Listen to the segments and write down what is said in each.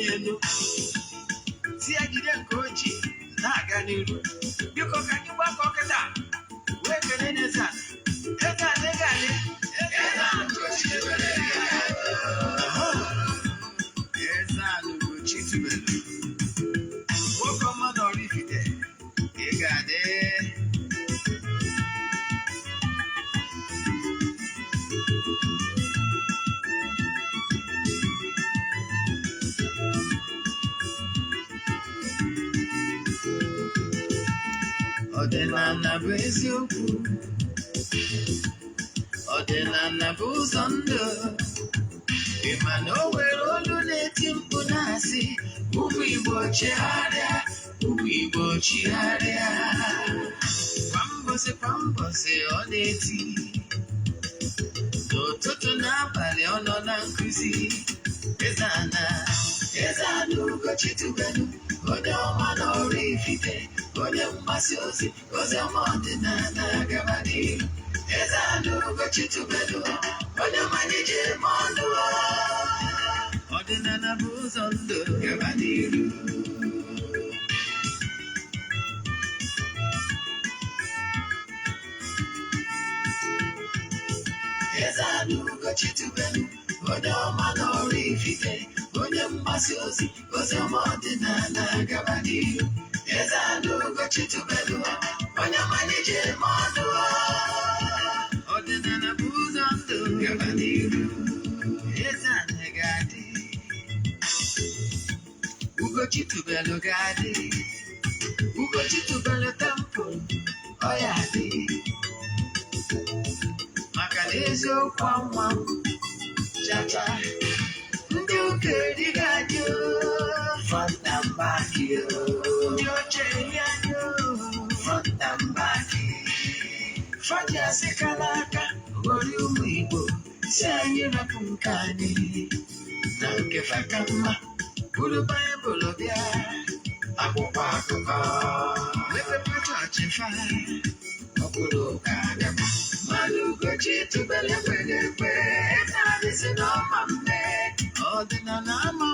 yenu. See I didn't coach it. Naganiru. You can you walk on that? Where can any son? EZE-ANA Ugochi tubelu. Welcome on oraifite. Igade. Ọdịnala bụ eziokwu. Ọdịnala bụ ụzọ ndụ. Ị ma na o nwere olu na-eti mkpu na-asị ụmụ Igbo chigharịa, ụmụ Igbo chigharịa. Kwa mbọsị ọ na-eti. N'ụtụtụ n'abalị ọ nọ na nkụzi. EZE-ANA Ugochi tubelu. Onye ọma na oraifite. Onye mgbasa ozi ọma ọdịnala gaba n'ihu. EZE-ANA Ugochi tubelu. Onye mmanya ji eme ọnụ. Ọdịnala bụ ụzọ ndụ gaba n'ihu. EZE-ANA Ugochi tubelu. Onye ọma na oraifite. Onye mgbasa ozi ọma ọdịnala gaba n'ihu. EZE-ANA Ugochi tubelu. Onye mmanya ji eme ọnụ. Ọdịnala bụ ụzọ ndụ gaba n'ihu. EZE-ANA ga-adị. Ugochi tubelu ga-adị. Ugochi tubelu temple ọ ya adị. Maka na eziokwu anwa chacha. Ndị ụka eri ga-adị. Front and back. Ndị oche eri adị. Front and back. Faji asịkala aka ghọrọ ụmụ Igbo si anyị rapụ nke anyị na nke faka mma bụrụ Baịbụl bịa akwụkwọ akụkọ mepepe chọọchị fa ọbụrụ ụka agaba mana Ugochi tubelu ekpere ekpe na-adịzi n'ọma mme ọdịnala ama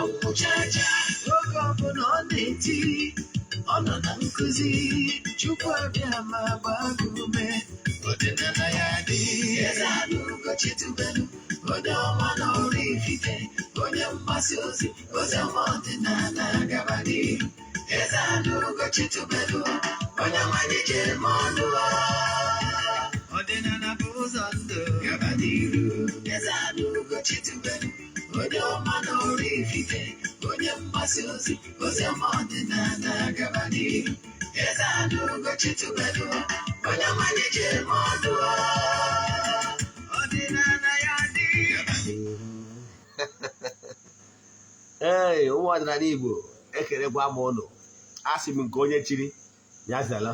nkwụ chacha oge ọbụla ọ na-eti ọ nọ na nkụzi Chukwu abịa ma gbaa gị ume ọdịnala ya dị. EZE-ANA Ugochi tubelu. Onye ọma na oraifite. Onye mgbasa ozi ọma ọdịnala gaba n'ihu. EZE-ANA Ugochi tubelu. Onye mmanya ji eme ọnụ. Ọdịnala bụ ụzọ ndụ gaba n'ihu. EZE-ANA Ugochi tubelu. Onye ọma na oraifite. Onye mgbasa ozi ọma ọdịnala gaba n'ihu. EZE-ANA Ugochi tubelu. Onye mmanya ji eme ọnụ. Ọdịnala ya dị. Ee, ụmụ ọdịnala Igbo ekerekwa m ụnụ. Asị m nke onye chiri ya zala.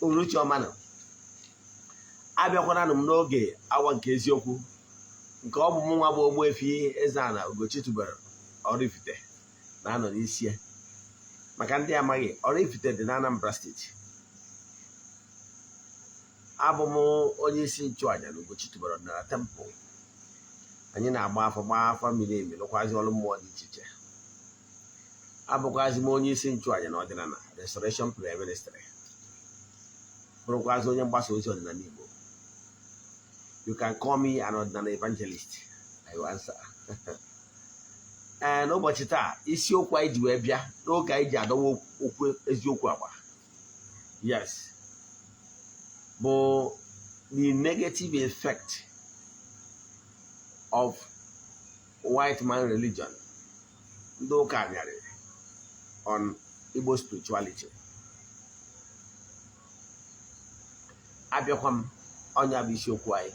Uruchi ọmanụ. Abịakwananụ m n'oge awa nke eziokwu nke ọ bụ m nwa bụ Ogbuefi EZE-ANA Ugochi tubelu oraifite na-anọ n'isi ya. Maka ndị amaghị, oraifite dị na Anambra steeti. Abụ m onye isi nchụaja na Ugochi tubelu ọdịnala temple. Anyị na-agba afọ miri emi lụkwazi ọrụ mmụọ dị iche iche. Abụkwazi m onye isi nchụaja na ọdịnala restoration prayer ministry. Bụrụkwazi onye mgbasa ozi ọdịnala Igbo. You can call me an ọdịnala evangelist. I will answer. N'ụbọchị taa isiokwu anyị ji wee bịa n'oge anyị ji adọwa okwu eziokwu agba. Yes. Bụ the negative effect of white man religion. Ndị ụka anyarị on Igbo spirituality. Abịakwa m ọnya bụ isiokwu anyị.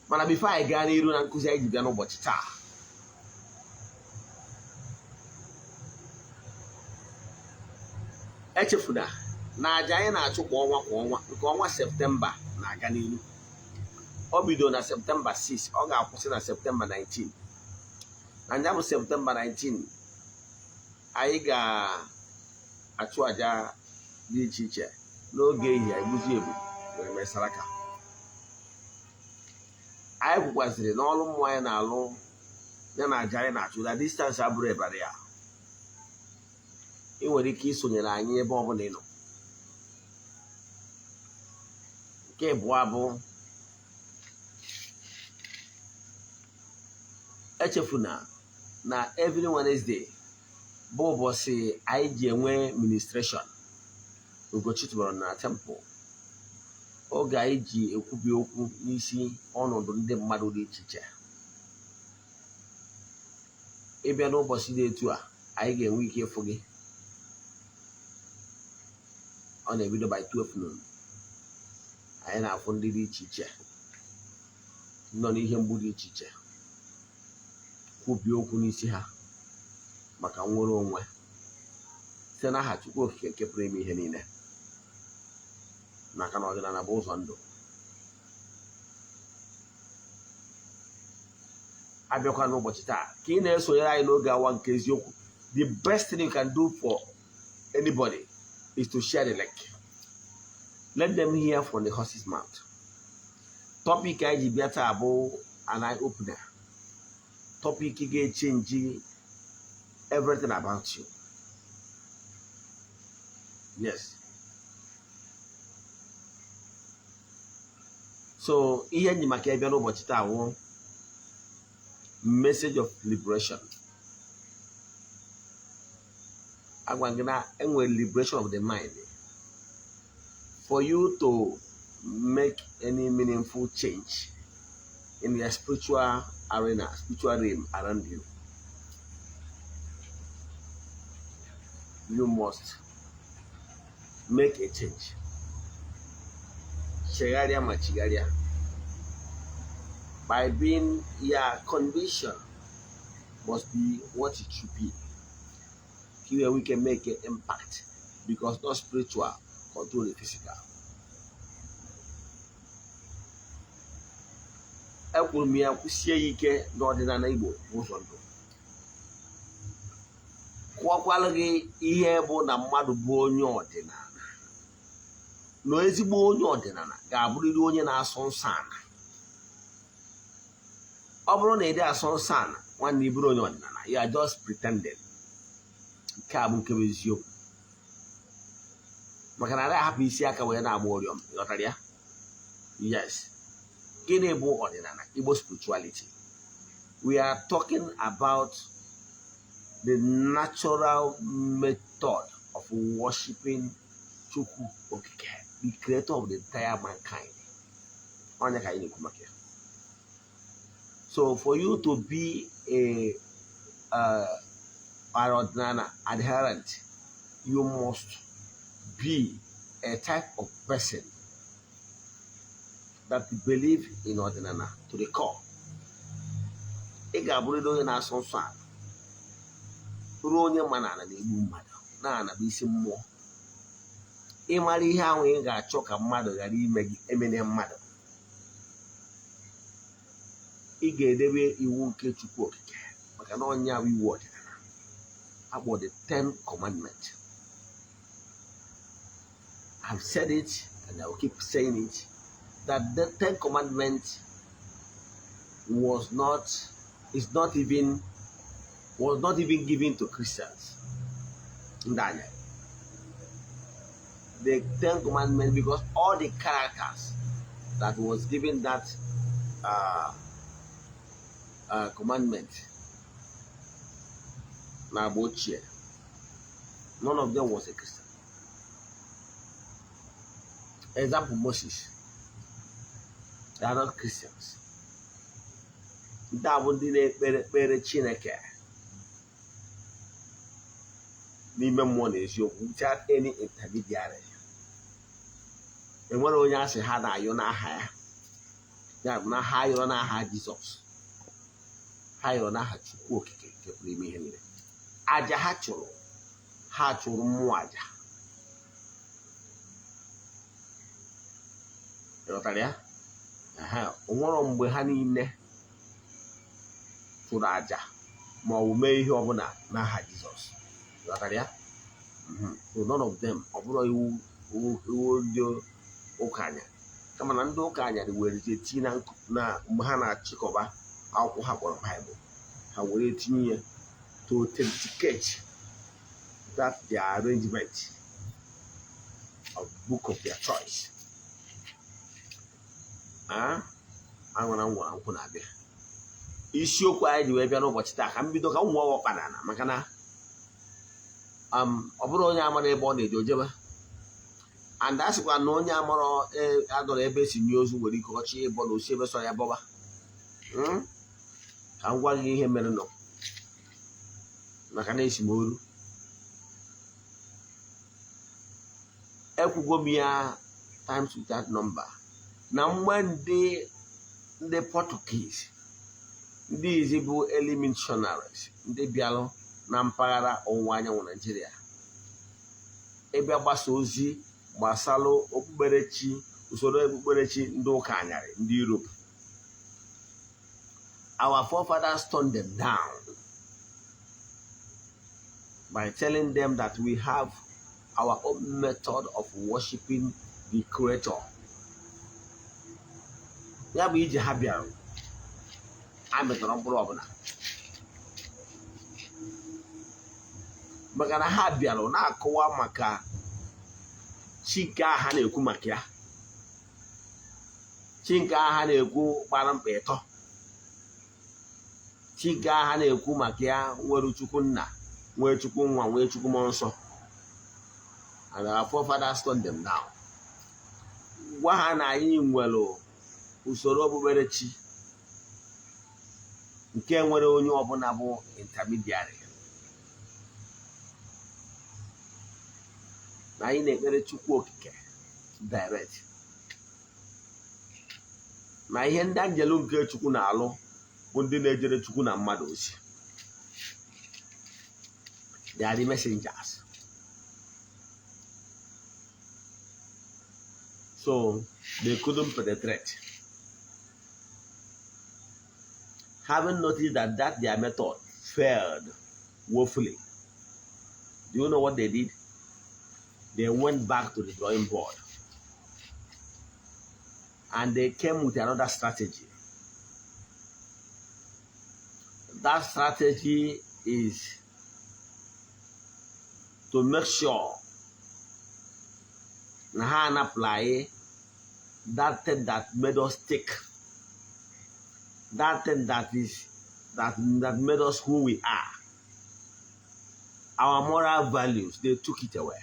Mana bifo anyị gaa n'iru na nkụzi anyị ji bịa n'ụbọchị taa. Echefuna na aja anyị na-achụ kwa ọnwa nke ọnwa Septemba na-aga n'ihu. Ọ bido na Septemba 6, ọ ga-akwụsị na Septemba 19. Na nya bụ Septemba 19 anyị ga-achụ aja dị iche iche n'oge ehihie egbuzi ebu wee mee saraka. Anyị kwukwaziri n'ọrụ mmụọ anyị na-alụ ya na aja anyị na-achụ na distance abụrụ ebara ya. Ị nwere ike isonyere anyị ebe ọ bụla ị nọ. Nke abụọ bụ echefuna na every Wednesday bụ ụbọchị anyị ji enwe ministration Ugochi tụbara na temple. Oge anyị ji ekwubi okwu n'isi ọnọdụ ndị mmadụ dị iche iche. Ịbịa n'ụbọchị dị etu a, anyị ga-enwe ike ịfụ gị. Ọ na-ebido by 12 noon. Anyị na-afụ ndị dị iche iche nọ n'ihe mgbu dị iche iche, kwubi okwu n'isi ha maka nnwere onwe site n'aha Chukwu Okike nke pụrụ ime ihe niile, maka na ọdịnala bụ ụzọ ndụ. Abịakwa n'ụbọchị taa ka ị na-esonyere anyị n'oge awa nke eziokwu, the best thing you can do for anybody is to share the link. Let them hear from the horse's mouth. Topic anyị ji bịa taa bụ an eye opener. Topic ga-echange everything about you. Yes. So ihe nji maka ebe n'ụbọchị taa bụ message of liberation. Agwa gị na enwere liberation of the mind. For you to make any meaningful change in your spiritual arena, spiritual realm around you, you must make a change. Chegaria machigaria. By being your condition must be what it should be. Here we can make an impact, because not spiritual control the physical. Ekwuru m ya kwụsie ike n'ọdịnala Igbo ụzọ ndụ. Kwụọkwala gị ihe bụ na mmadụ bụ onye ọdịnala. Na ezigbo onye ọdịnala ga-abụrịrị onye na-asọ nsọ ala. Ọ bụrụ na ị dị asọ nsọ ala, nwanne iburu onye ọdịnala, you are just pretending. Nke a bụ nke bụ eziokwu. Maka na ahapụ isi aka wee na-agba ọrịọm. Ịghọtara ya? Yes. Gịnị bụ ọdịnala? Igbo spirituality. We are talking about the natural method of worshiping Chukwu Okike, the creator of the entire mankind. Onye ka anyị na-ekwu maka ya. So for you to be an ordinary adherent, you must be a type of person that believe in ordinary to the core. Ị ga-abụrịrị onye na-asọ nsọ ala, bụrụ onye ma na ala na-egbu mmadụ, na-ana bụ isi mmụọ. Ịmara ihe ahụ ị ga-achọ ka mmadụ ghara ime gị, emene mmadụ. Ị ga-edebe iwu nke Chukwu Okike, maka na onye ahụ iwu ọdịnala akpọ the 10 commandments. I've said it and I will keep saying it, that the 10 commandments was not even given to Christians. The 10 commandments, because all the characters that was given that commandment, none of them was a Christian. Example, Moses. They are not Christians. That would be the Chineke. N'ime mmụọ na eziokwu, without any intermediary. Enwere onye asị ha na-ayọ n'aha ya. Ya bụ na ha yọrọ n'aha Jizọs. Ha yọrọ n'aha Chukwu Okike nke pụrụ ime ihe niile. Aja ha chụrụ mmụọ aja. Ịghọtara ya? O nwere mgbe ha niile chụrụ aja ma ọ bụ mee ihe ọbụla n'aha Jizọs. Ịghọtara ya? So none of them, ọ bụrụ iwu ndị ụka anya, kama na ndị ụka anya were tii na mgbe ha na-achịkọba akwụkwọ ha kpọrọ Baịbụl. ha were tinye ya to authenticate that their arrangement of book of their choice. Anwara ngwa nkwụ na-abịa. Isiokwu anyị ji wee bịa n'ụbọchị taa ka m bido ka m nwa ọkpana maka na ọ bụrụ onye amara ebe ọ na-eje ojebe, and a sịkwa na onye amara adọrọ ebe esi nye ozu nwere ike ọchị ịbọ na osi ebe sọ ya bọba. Ka m gwa gị ihe mere nọ maka na esi m oru. Ekwugo m ya times without number na mgbe ndị Portuguese, ndị izi bụ early missionaries, ndị bịalụ na mpaghara ọwụwa anyanwụ Nigeria ịbịa gbasa ozi gbasalụ okpukperechi, usoro okpukperechi ndị ụka anyarị, ndị Europe. Our forefathers turned them down by telling them that we have our own method of worshiping the Creator. Ya bụ iji ha bịara amịtọrọ mkpụrụ ọbụla maka na ha bịara na-akọwa maka chi nke ha na-ekwu maka ya, chi nke ha na-ekwu gbara mkpa ịtọ, chi nke ha na-ekwu maka ya nwere Chukwu Nna, nwee Chukwu Nwa, nwee Chukwu Mmụọ Nsọ. And our forefathers turned them down. Gwa ha na anyị nwere usoro okpukperechi nke nwere onye ọbụla bụ intermediary, na anyị na-ekpere Chukwu Okike direct, na ihe ndị anjelu nke Chukwu na-alụ bụ ndị na-ejere Chukwu na mmadụ ozi. They are the messengers. So they couldn't penetrate. Having noticed that their method failed woefully, do you know what they did? They went back to the drawing board and they came with another strategy. That strategy is to make sure and apply that thing that made us tick, that thing that made us who we are, our moral values. They took it away.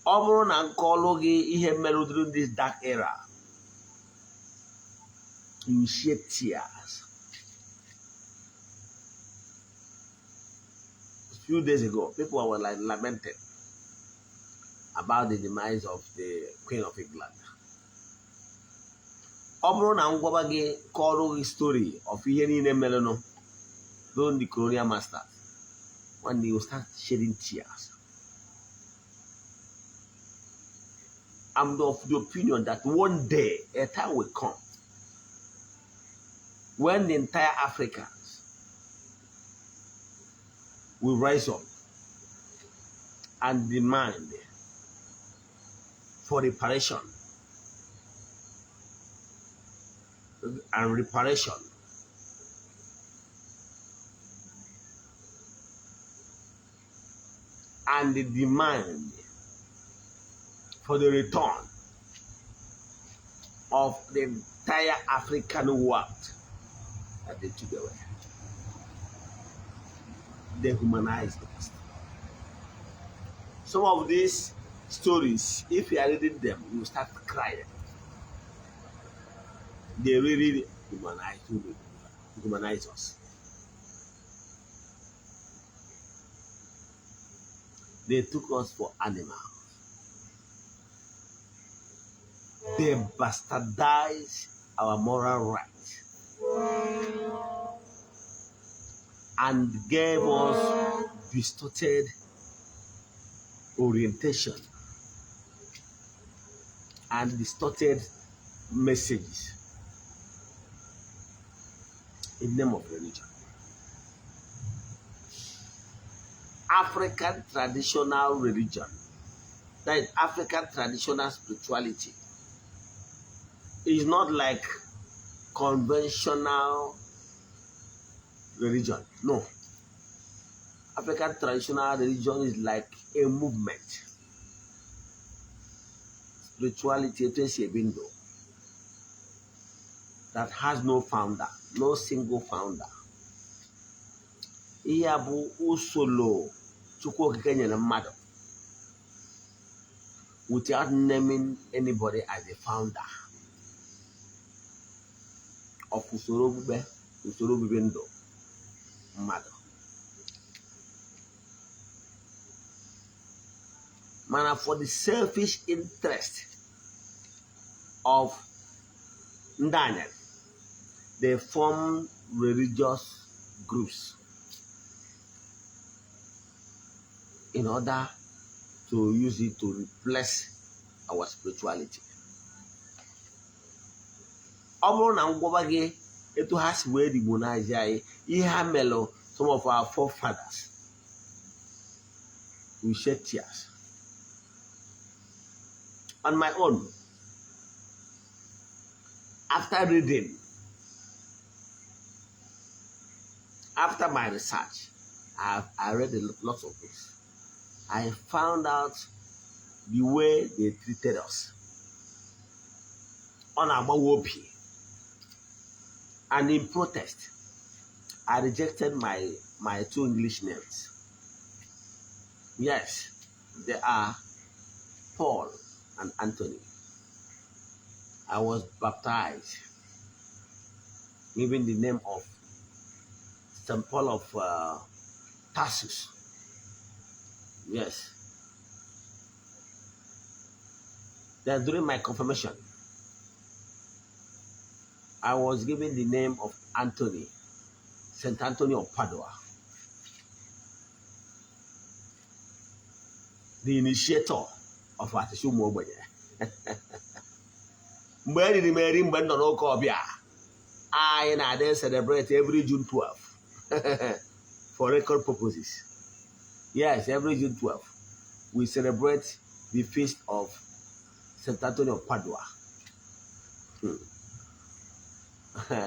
Ọ bụrụ na nkọlụ gị ihe mere during this dark era, you shed tears. A few days ago, people were like lamenting about the demise of the Queen of England. Ọ bụrụ na ngwaba gị kọrọ gị story of ihe niile mere nụ during the colonial masters, one day you start shedding tears. I'm of the opinion that one day a time will come when the entire Africans will rise up and demand for reparation and reparation and the demand for the return of the entire African world that they took away. They humanized us. Some of these stories, if you are reading them, you start crying. They really humanize us. They took us for animals. They bastardized our moral rights and gave us distorted orientation and distorted messages in the name of religion. African traditional religion, that is African traditional spirituality, is not like conventional religion. No. African traditional religion is like a movement. Spirituality is a window that has no founder, no single founder. Ihe bụ usoro Chukwu Okike nyere mmadụ without naming anybody as a founder of usoro okpukpe, usoro obibi ndụ mmadụ. Mana for the selfish interest of ndị they form religious groups in order to use it to replace our spirituality. Ọ bụrụ na ngwọba gị etu ha si wee demonize anyị, ihe ha melụ some of our forefathers, we shed tears. On my own, after reading, after my research, I read a lot of books. I found out the way they treated us on Ogbuefi. And in protest, I rejected my two English names. Yes, they are Paul and Anthony. I was baptized, given the name of St. Paul of Tarsus. Yes. Then during my confirmation, I was given the name of Anthony, St. Anthony of Padua, the initiator of Ogbuefi. I and I celebrate every June 12 for record purposes. Yes, every June 12 we celebrate the feast of St. Anthony of Padua.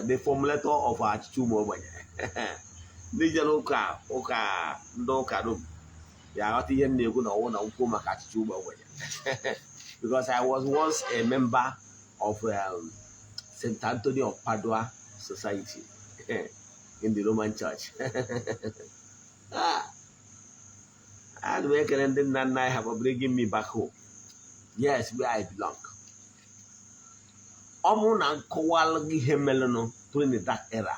The formulator of our Ogbuefi. Because I was once a member of St. Anthony of Padua Society in the Roman Church. And we can have bringing me back home. Yes, where I belong. During the dark era,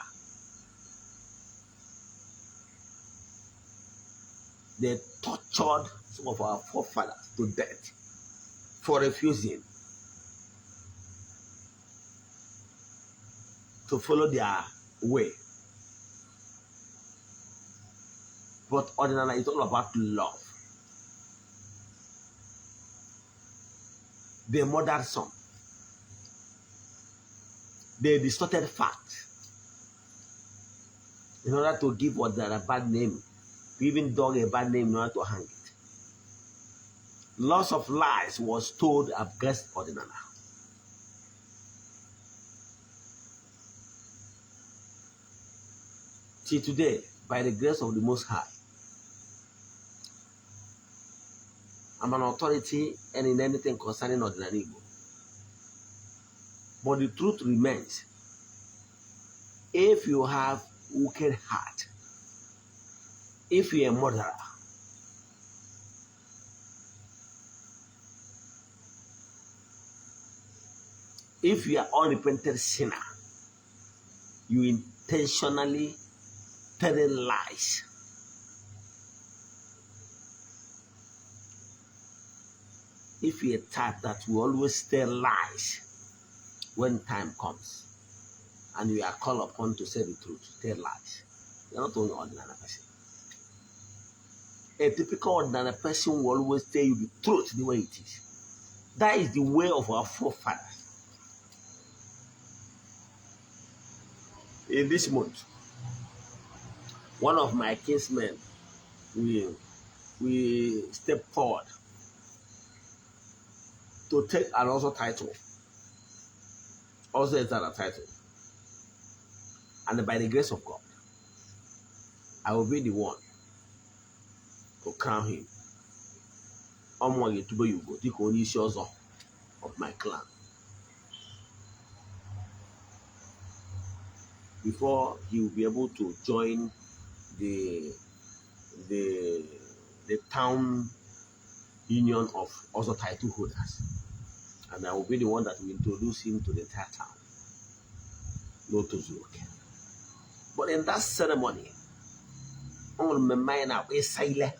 they tortured some of our forefathers to death for refusing to follow their way. But ordinarily, it's all about love. They murdered some. They distorted facts in order to give ordinary a bad name, giving dog a bad name in order to hang it. Lots of lies was told against ordinary. See, today, by the grace of the Most High, I'm an authority and in anything concerning ordinary Igbo. But the truth remains, if you have wicked heart, if you're a murderer, if you are unrepentant sinner, you intentionally telling lies. If you're a type that will always tell lies when time comes, and you are called upon to say the truth, tell lies, you're not only an ordinary person. A typical ordinary person will always tell you the truth the way it is. That is the way of our forefathers. In this month, one of my kinsmen we step forward to take another title, also another title, and by the grace of God, I will be the one to crown him. Ogbuefi Ugochi of my clan. Before he will be able to join the the the town union of also title holders, and I will be the one that will introduce him to the entire town. No to Zuke. But in that ceremony, all my mind up is silent.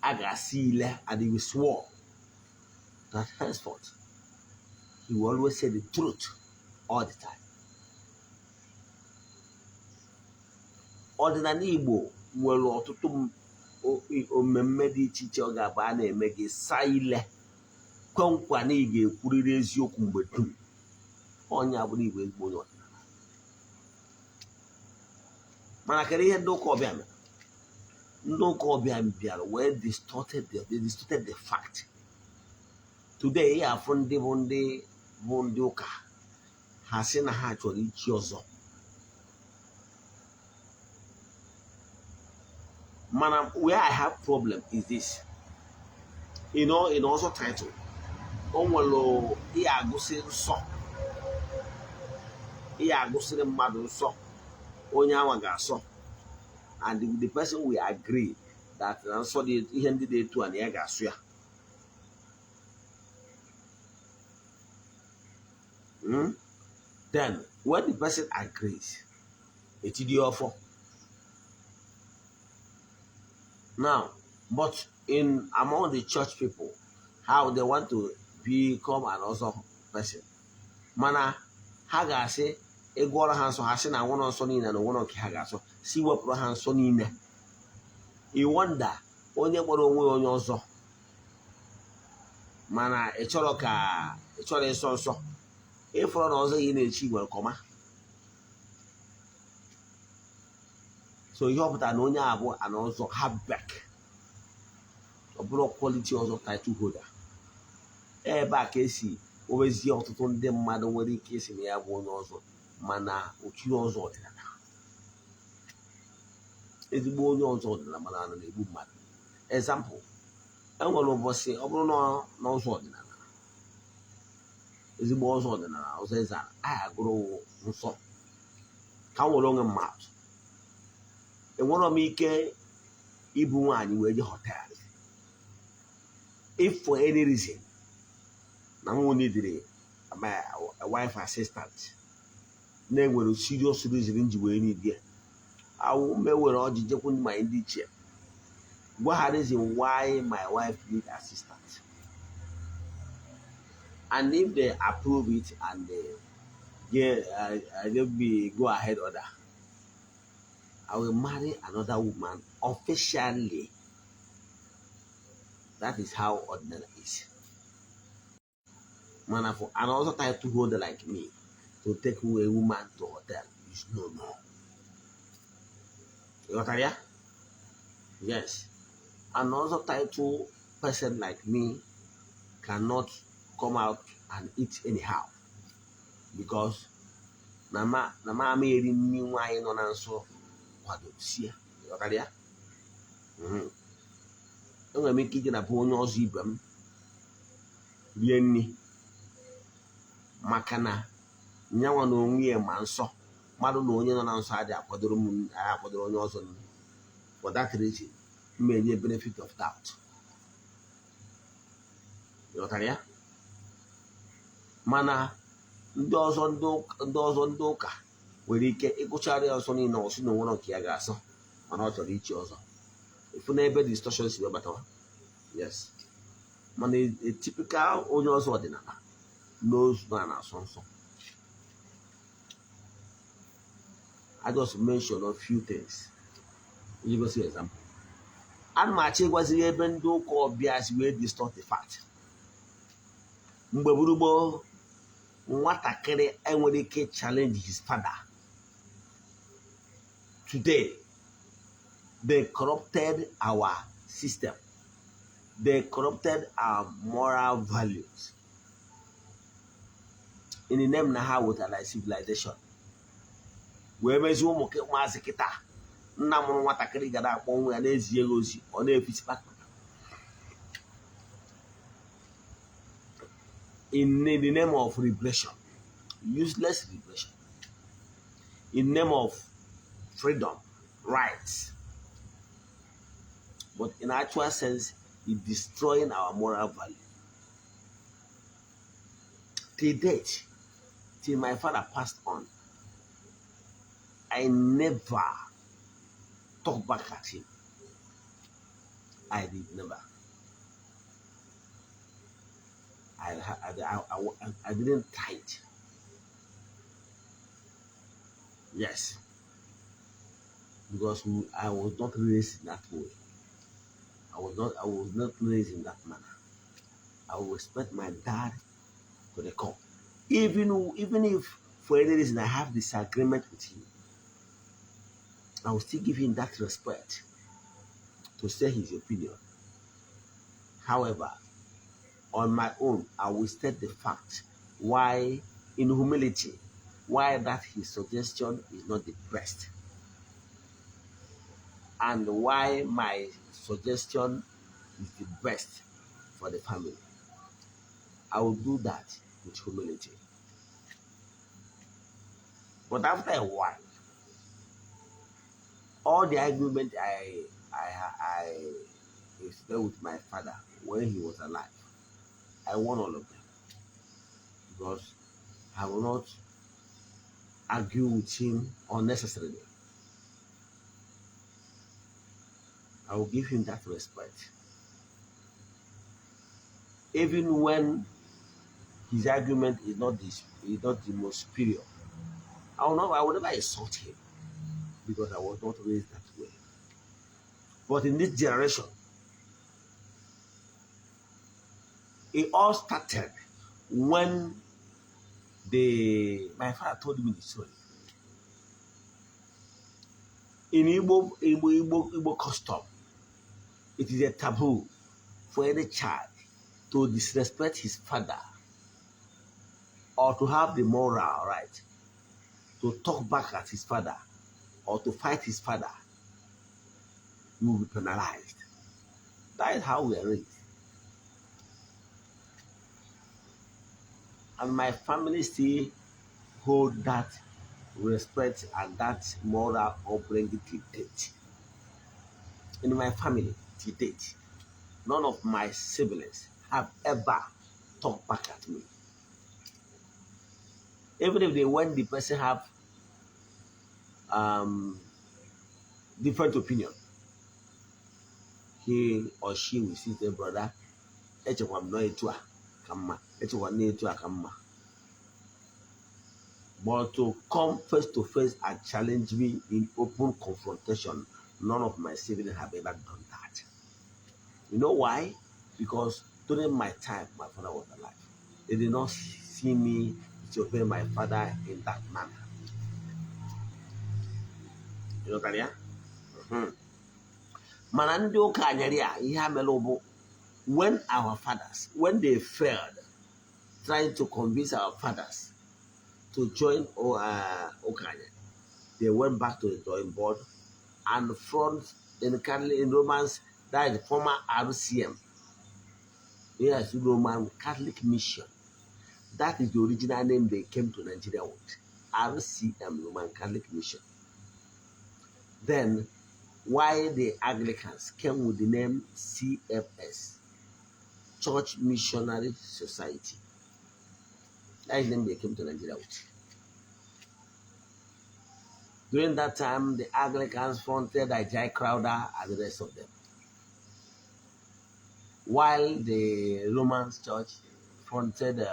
Agasile, and he swore that henceforth he will always say the truth all the time. Ọdịnala Igbo nwere ọtụtụ omemme dị iche iche ọ ga-abụ a na-eme gị saa ile kwe nkwa na ị ga-ekwurịrị eziokwu mgbe dum. Onye abụrụ Igbo ezigbo onye ọdịnala. Mana kedu ihe ndị ụka ọbịa mere? Ndị ụka ọbịa bịara wee distorted the fact. Today ya afọ ndị bụ ndị ụka ha sị na ha chọrọ ichi ọzọ. Mana where I have problem is this. In also title, onwelo ihe agụsị nsọ. Ihe agụsịrị mmadụ nsọ. Onye anwa ga-asọ. And the person will agree that nsọ dị ihe ndị dị etu a na ya ga-asụ ya. Then when the person agrees, it's the offer. Now, but among the church people, how they want to become an also person. Mana ha ga-asị ịgwọrọ ha nsọ ha sị na nwụrụ nsọ niile na nwụrụ nke ha ga-asọ si wepụrụ ha nsọ niile. I wonder onye kpọrọ onwe onye ọzọ mana ị chọrọ ịsọ nsọ ịfọrọ na ọzọ ị na-echi nwere kọma. So ihe ọ pụtara na onye abụọ ana ọzọ ha back. Ọ bụrụ quality ọzọ title holder. Ebe a ka esi owezie ọtụtụ ndị mmadụ nwere ike isi na ya bụ onye ọzọ mana ochiri ọzọ ọdịnala. Ezigbo onye ọzọ ọdịnala mana na-egbu mmadụ. Example, enwere ụbọchị ọ bụrụ na ọzọ ọdịnala. Ezigbo ọzọ ọdịnala ọzọ Eze-Ana anyị agụrụ nsọ ka m nwere onwe mmadụ. Enwere m ike ibu nwaanyị wee je hotel. If for any reason na m needed a wife assistant na-enwere serious reason nji wee need ya, awụ mewere ọjị jekwu ma ndị ichie gwa ha reason why my wife need assistant, and if they approve it and they be go ahead order, I will marry another woman officially. That is how ordinary is. Man, for another title holder like me to take away a woman to hotel is no. You got that? Yes. Another title person like me cannot come out and eat anyhow because nama eri nni nwaanyị nọ na nsọ kwado sie. You got that? Enwere m ike ije na bụ onye ọzọ ibe m rie nri maka na nyanwa na onwe ya ma nsọ mmadụ na onye nọ na nsọ adị akwadoro onye ọzọ nri. For that reason, m enye benefit of doubt. Ịghọtara ya? Mana ndị ọzọ ndị ụka nwere ike ịgụchara ya ọsọ niile ọsọ na onwere nke ya ga-asọ mana ọ chọrọ ichi ọzọ. If you never distortion is better. Yes. Man, a typical only also ordinary knows man as so. I just mentioned a few things. You go see example. And my check was even do call bias way distort the fact. Mbeburubo Watakere Enwedeke challenge his father. Today, they corrupted our system. They corrupted our moral values. In the name of civilization. wee mezie ụmụazị kịta nna mụrụ nwatakịrị ga na-akpọ nwa ya na-ezie ya ozi ọ na-efisikpa in the name of liberation, useless liberation, in the name of freedom, rights. But in actual sense, it's destroying our moral value. Till date, till my father passed on, I never talked back at him. I did never. I didn't try it. Yes. Because I was not raised in that way. I was not raised in that manner. I will respect my dad to the core. Even if for any reason I have disagreement with him, I will still give him that respect to say his opinion. However, on my own, I will state the fact why, in humility, why that his suggestion is not the best, and why my suggestion is the best for the family. I will do that with humility. But after a while, all the argument I spent with my father when he was alive, I won all of them. Because I will not argue with him unnecessarily. I will give him that respect. Even when his argument is not the most superior, I will never insult him because I was not raised that way. But in this generation, it all started when my father told me the story. In Igbo custom, it is a taboo for any child to disrespect his father or to have the moral right to talk back at his father or to fight his father. You will be penalized. That is how we are raised. And my family still hold that respect and that moral upbringing to date. In my family, to date, none of my siblings have ever talked back at me. Even if when the person have different opinion, he or she will say, brother, but to come face to face and challenge me in open confrontation, none of my siblings have ever done that. You know why? Because during my time, my father was alive. They did not see me disobey my father in that manner. You know what I mean? When our fathers, when they failed, trying to convince our fathers to join Okanya, they went back to the drawing board and front in Romans, that is the former RCM. Yes, Roman Catholic Mission. That is the original name they came to Nigeria with. RCM, Roman Catholic Mission. Then, why the Anglicans came with the name CFS, Church Missionary Society. That is the name they came to Nigeria with. During that time, the Anglicans fronted Ajay Crowder and the rest of them, while the Roman Church fronted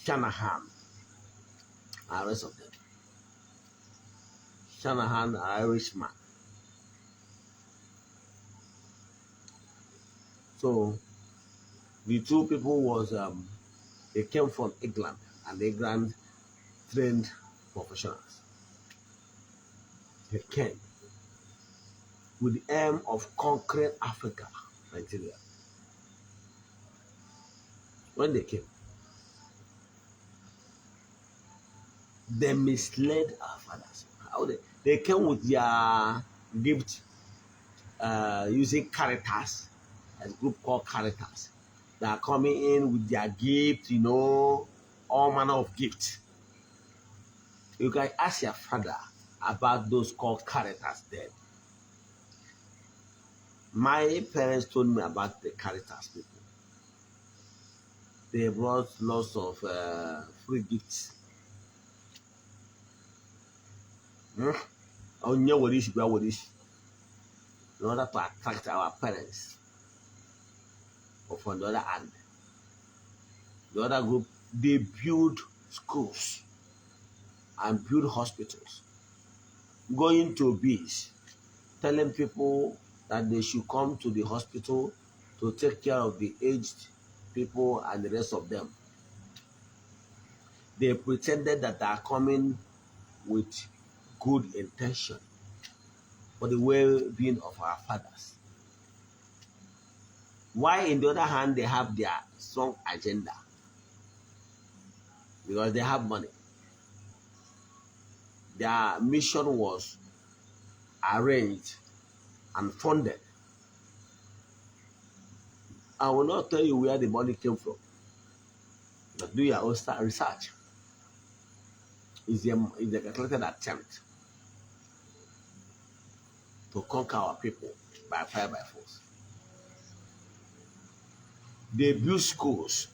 Shanahan and the rest of them. Shanahan, an Irishman. So the two people was they came from England, and England trained professionals. They came with the aim of conquering Africa, Nigeria. When they came, they misled our fathers. They came with their gift using Caritas, a group called Caritas. They are coming in with their gift, all manner of gifts. You can ask your father about those called Caritas then. My parents told me about the Caritas people. They brought lots of free gifts. In order to attract our parents. But on the other hand, the other group, they build schools and build hospitals, going to beach, telling people that they should come to the hospital to take care of the aged people and the rest of them. They pretended that they are coming with good intention for the well-being of our fathers. Why, in the other hand, they have their strong agenda? Because they have money. Their mission was arranged and funded. I will not tell you where the money came from, but do your own research. It's a calculated attempt to conquer our people by fire, by force. They build schools.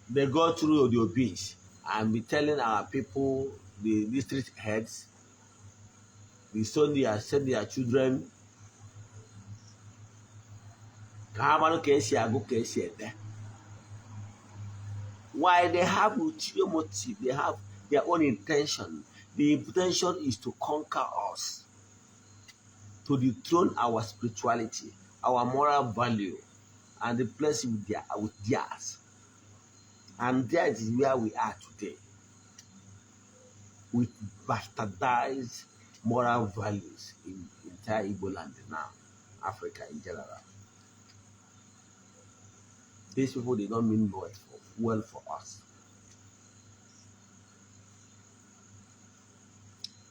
They go through the beach and be telling our people, the district heads, they send their children. Why? They have ulterior motive, they have their own intention. The intention is to conquer us, to dethrone our spirituality, our moral value, and replace it with theirs. And that is where we are today, with bastardized moral values in entire Igbo land now, Africa in general. These people, they don't mean well for us.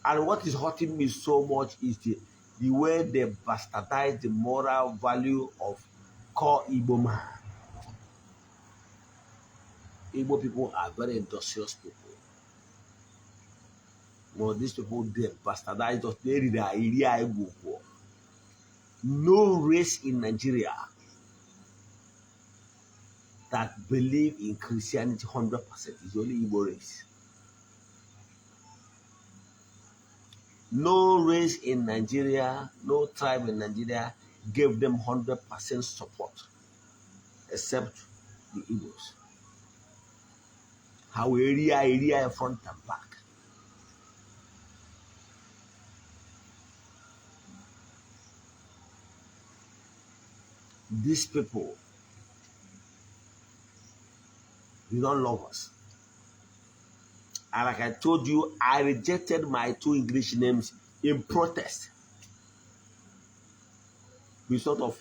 And what is hurting me so much is the way they bastardize the moral value of core Igbo man. Igbo people are very industrious people. Well, these people, they bastardize us. No race in Nigeria that believe in Christianity 100%. It's only Igbo race. No race in Nigeria, no tribe in Nigeria gave them 100% support, except the Igbos. How area front and back. These people, they don't love us. And like I told you, I rejected my 2 English names in protest. Result of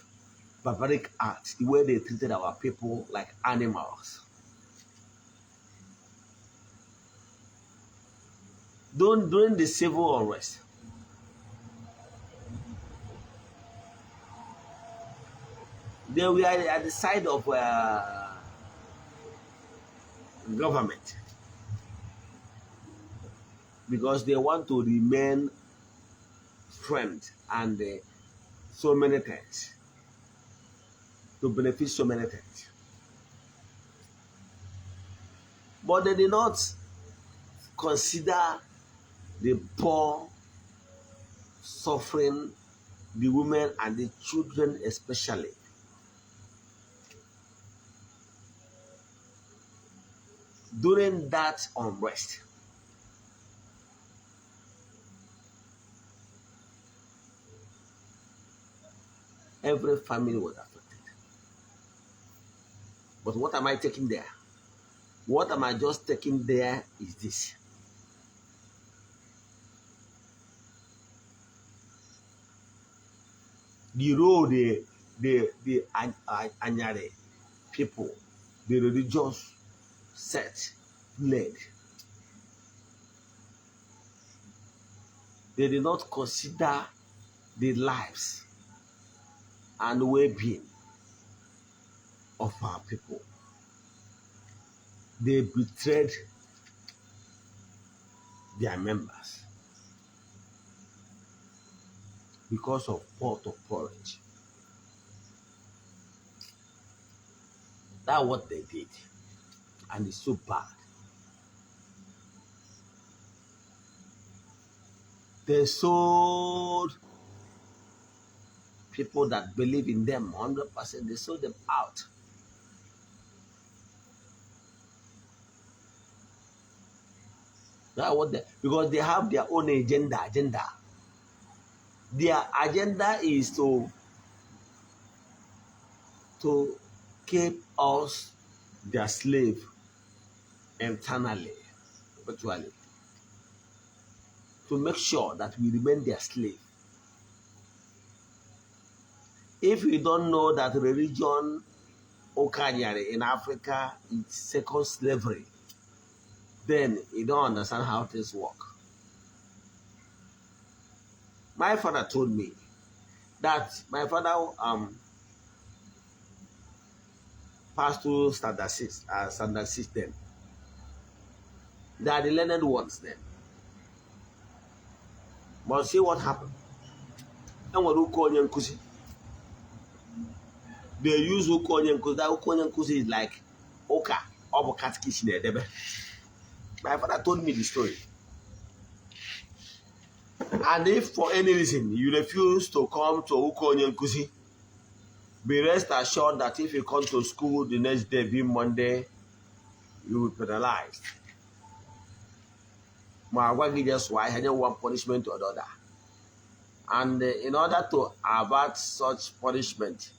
barbaric acts, the way they treated our people like animals. During the civil unrest, they were at the side of government because they want to remain friends and so many things, to benefit so many things. But they did not consider the poor, suffering, the women and the children especially. During that unrest, every family was affected. But what am I taking there? What am I just taking there is this. The role the Anyare people, the religious sect played They did not consider the lives and well-being of our people. They betrayed their members because of pot of porridge. That's what they did. And it's so bad. They sold people that believe in them 100%. They sold them out. That's what because they have their own agenda. Their agenda is to keep us their slave internally, virtually. To make sure that we remain their slave. If you don't know that religion Okanyari in Africa is second slavery, then you don't understand how things work. My father told me that my father passed through standard system. They are the learned ones then. But see what happened. And what Ukonyan Kusi? They use Ukonyan Kusi. That Ukonyan Kusi is like Oka or Catkish. My father told me the story. And if for any reason you refuse to come to Ukonyan Kusi, be rest assured that if you come to school the next day, being Monday, you will be penalized. Just why I don't want punishment or other. And in order to avert such punishment,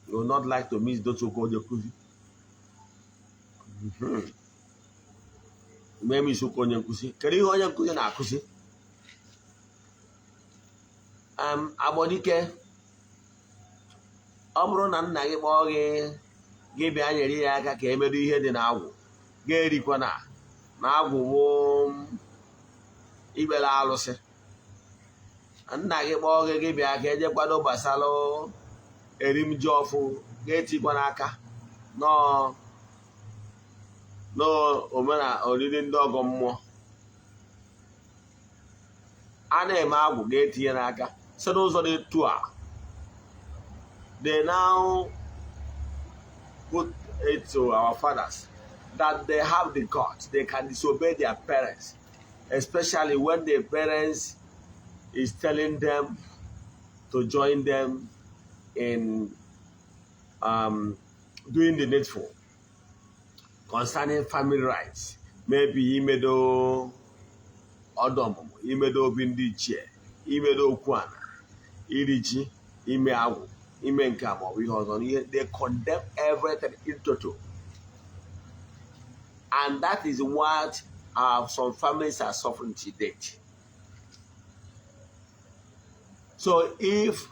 you will not like to miss those who go to Kusi. Maybe you go to Kusi. Can you go to Kusi? Abodike. Ọ bụrụ na nna gị kpọọ gị bịa nyere ya aka ka emedo ihe dị n'agwụ ga-erikwa na agwụ bụ ikpere alụsị. Nna gị kpọọ gị bịa ka eje kwado gbasara erim ji ọfụ ga-etikwa n'aka n'omena oriri ndị ọgọ mmụọ. A na-eme agwụ ga-etinye n'aka site n'ụzọ dị etu a. They now put it to our fathers that they have the guts. They can disobey their parents, especially when the parents is telling them to join them in doing the needful concerning family rights. Maybe imedo odomumu, imedo bindiche, imedo kwana, irichi, ime awu. They condemn everything in total. And that is what some families are suffering to date. So if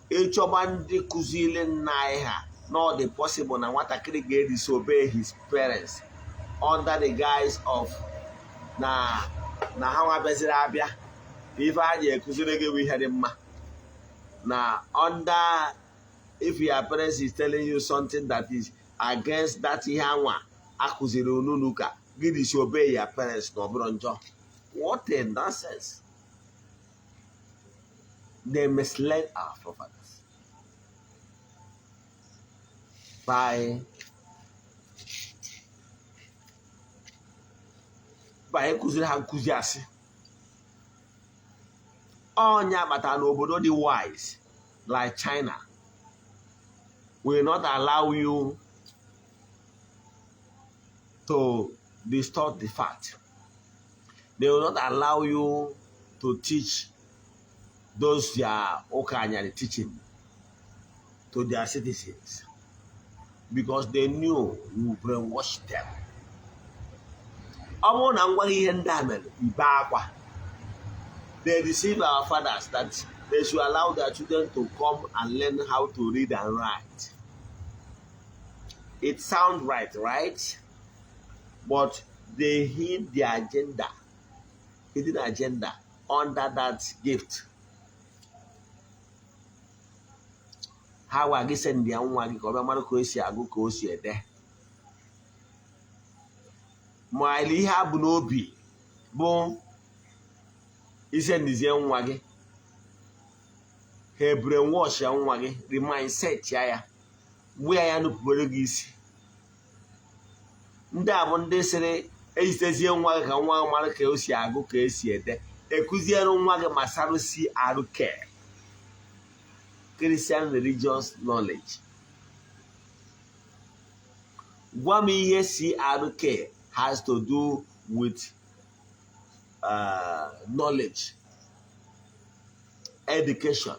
each man kuzile naiha, not the possible na watakiri get disobey his parents under the guise of na hawa bezira abia. If I kuzile ge we had him na under. If your parents is telling you something that is against that ihanwa, akuziri ununuka, you disobey your parents no bronjo. What a nonsense. They misled our forefathers by kuziri ha nkuzi asị. Onya bata n'obodo dị wise like China will not allow you to distort the fact. They will not allow you to teach those Okanyari teaching to their citizens because they knew you brainwashed them. They deceive our fathers that they should allow their children to come and learn how to read and write. It sounds right? But they hid their agenda, hidden agenda under that gift. How I get send the nwa gị ka ọ bịa mara ka o si agụ ka o si ede. Ma ile ihe a bụ n'obi bụ ise ndizie nwa gị ha brainwash ya nwa gị mindset ya gbuo ya nupụrụ gị isi. Ndị a bụ ndị sịrị ejitezie nwa gị ka nwa mara ka o si agụ ka o si ede, ekuziere nwa gị masara si arụke Christian religious knowledge. Gwa m ihe CRK has to do with knowledge, education,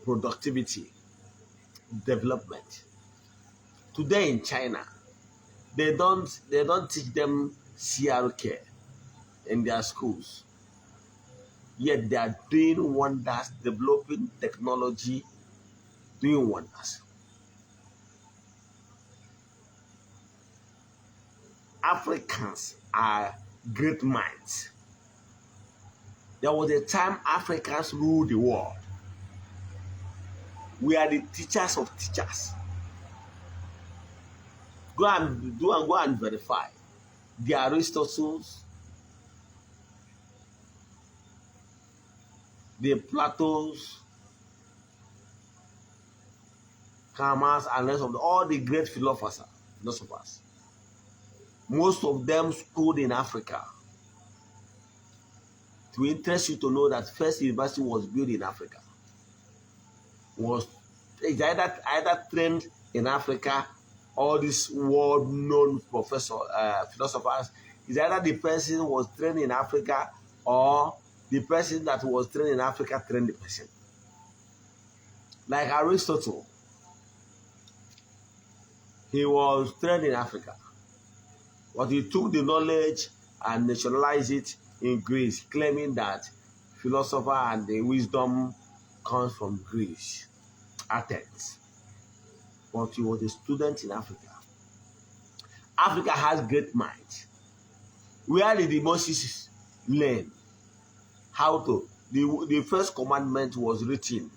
productivity, development. Today in China, they don't teach them CRK in their schools. Yet they are doing wonders, developing technology, doing wonders. Africans are great minds. There was a time Africans ruled the world. We are the teachers of teachers. Go and verify. The Aristotles, the Platos, Kamas, and rest of all the great philosophers. Most of them schooled in Africa. To interest you to know that first university was built in Africa. It's either trained in Africa, all these world-known philosophers. It's either the person was trained in Africa or the person that was trained in Africa trained the person. Like Aristotle, he was trained in Africa, but he took the knowledge and nationalized it in Greece, claiming that philosophy and the wisdom comes from Greece, Athens. But he was a student in Africa. Africa has great minds. Where did the Moses learn how to? The first commandment was written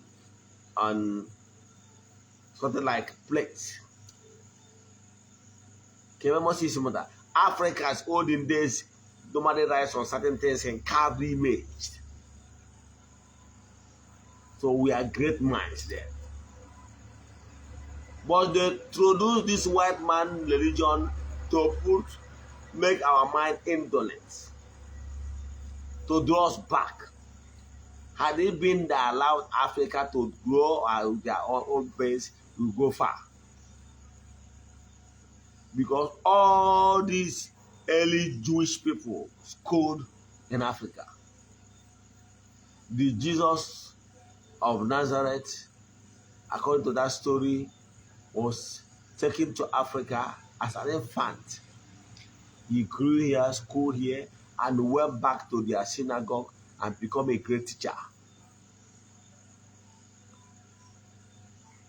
on something like plates. Moses mother. Africa's olden days, nobody writes on certain things and carved image. So we are great minds there. But they introduce this white man religion to make our mind indolent, to draw us back. Had it been that allowed Africa to grow at their own pace, we will go far. Because all these early Jewish people schooled in Africa. The Jesus of Nazareth, according to that story, was taken to Africa as an infant. He grew here, schooled here, and went back to their synagogue and became a great teacher.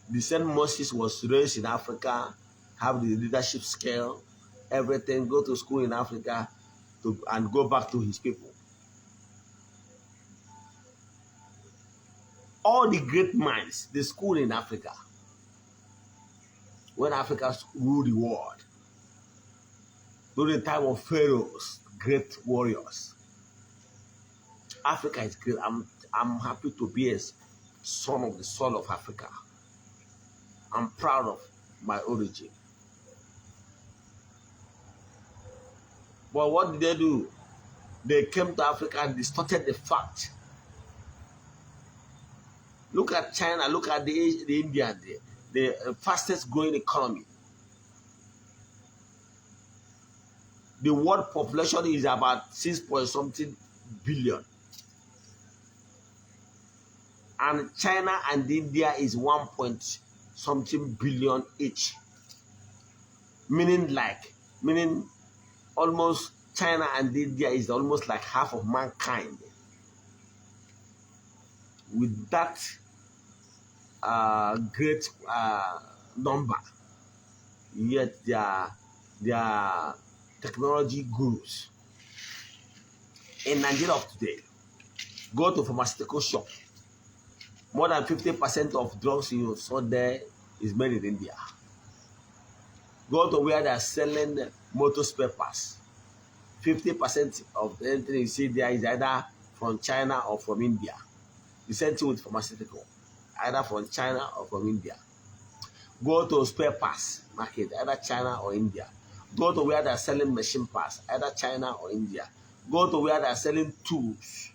The same Moses was raised in Africa, have the leadership skill, everything, go to school in Africa and go back to his people. All the great minds, they schooled in Africa. When Africa ruled the world, during the time of pharaohs, great warriors. Africa is great. I'm happy to be a son of the soul of Africa. I'm proud of my origin. But what did they do? They came to Africa and distorted the fact. Look at China, look at the India, the fastest growing economy. The world population is about 6 point something billion. And China and India is 1 point something billion each. Meaning almost China and India is almost like half of mankind. With that great number, yet their technology gurus In Nigeria of today, go to pharmaceutical shop. More than 50% of drugs you saw there is made in India. Go to where they are selling motor spare parts. 50% of anything you see there is either from China or from India. The same thing with pharmaceutical, either from China or from India. Go to spare parts market, either China or India. Go to where they are selling machine parts, either China or India. Go to where they are selling tools,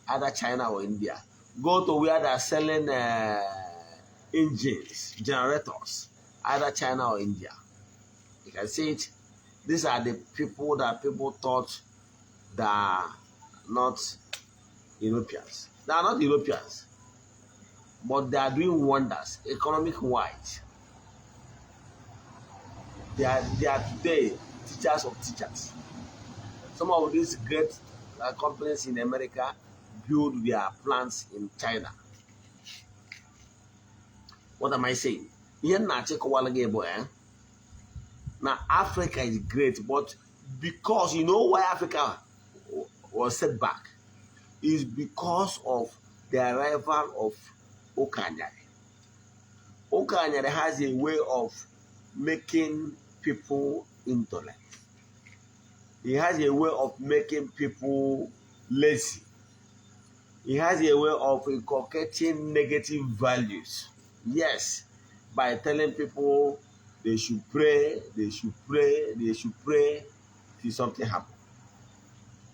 either China or India. Go to where they are selling engines, generators, either China or India. You can see it. These are the people that people thought that are not Europeans. They are not Europeans, but they are doing wonders economic-wise. They are today teachers of teachers. Some of these great companies in America build their plants in China. What am I saying? Here now Africa is great, but because you know why Africa was set back is because of the arrival of Okanyari. Okanyari has a way of making people intolerant. He has a way of making people lazy. He has a way of inculcating negative values. Yes, by telling people they should pray, they should pray, they should pray till something happens.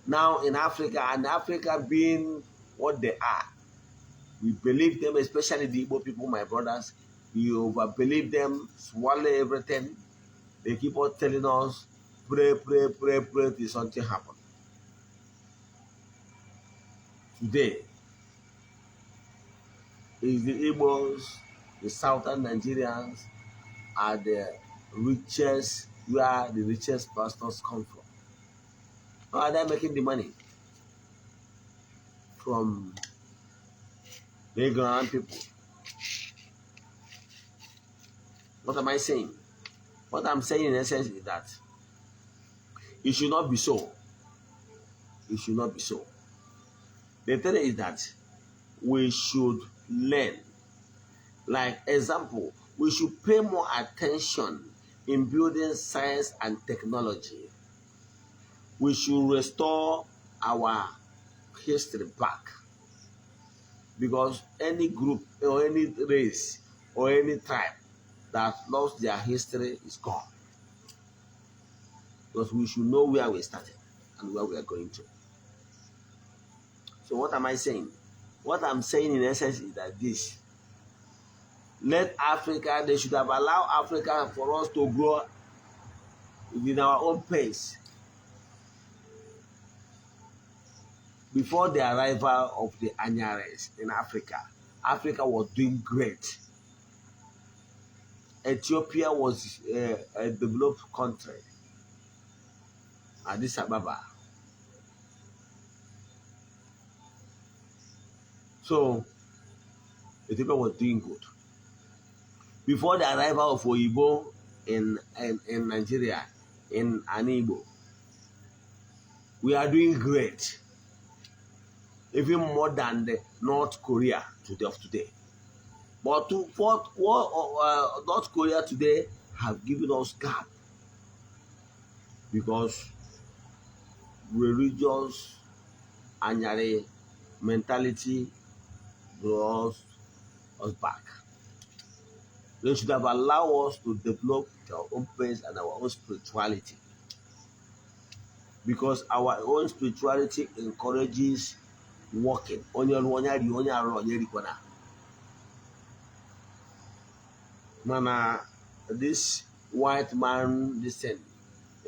Now in Africa, and Africa being what they are, we believe them, especially the Igbo people, my brothers. We over-believe them, swallow everything. They keep on telling us, pray, pray, pray, pray till something happens. Today, is the Igbos, the southern Nigerians are the richest, where the richest pastors come from. How are they making the money? From the ignorant people. What am I saying? What I'm saying in essence is that it should not be so. It should not be so. The thing is that we should learn. Like example, we should pay more attention in building science and technology. We should restore our history back. Because any group or any race or any tribe that lost their history is gone. Because we should know where we started and where we are going to. So what am I saying? What I'm saying in essence is that this. Let Africa, they should have allowed Africa for us to grow within our own pace. Before the arrival of the Anyares in Africa, Africa was doing great. Ethiopia was a developed country. Addis Ababa. So, Ethiopia was doing good. Before the arrival of oyibo in Nigeria, in Igbo, we are doing great. Even more than the North Korea of today. But North Korea today have given us gap because religious Anyare mentality brought us back. They should have allowed us to develop our own pace and our own spirituality. Because our own spirituality encourages walking. Mana, this white man descent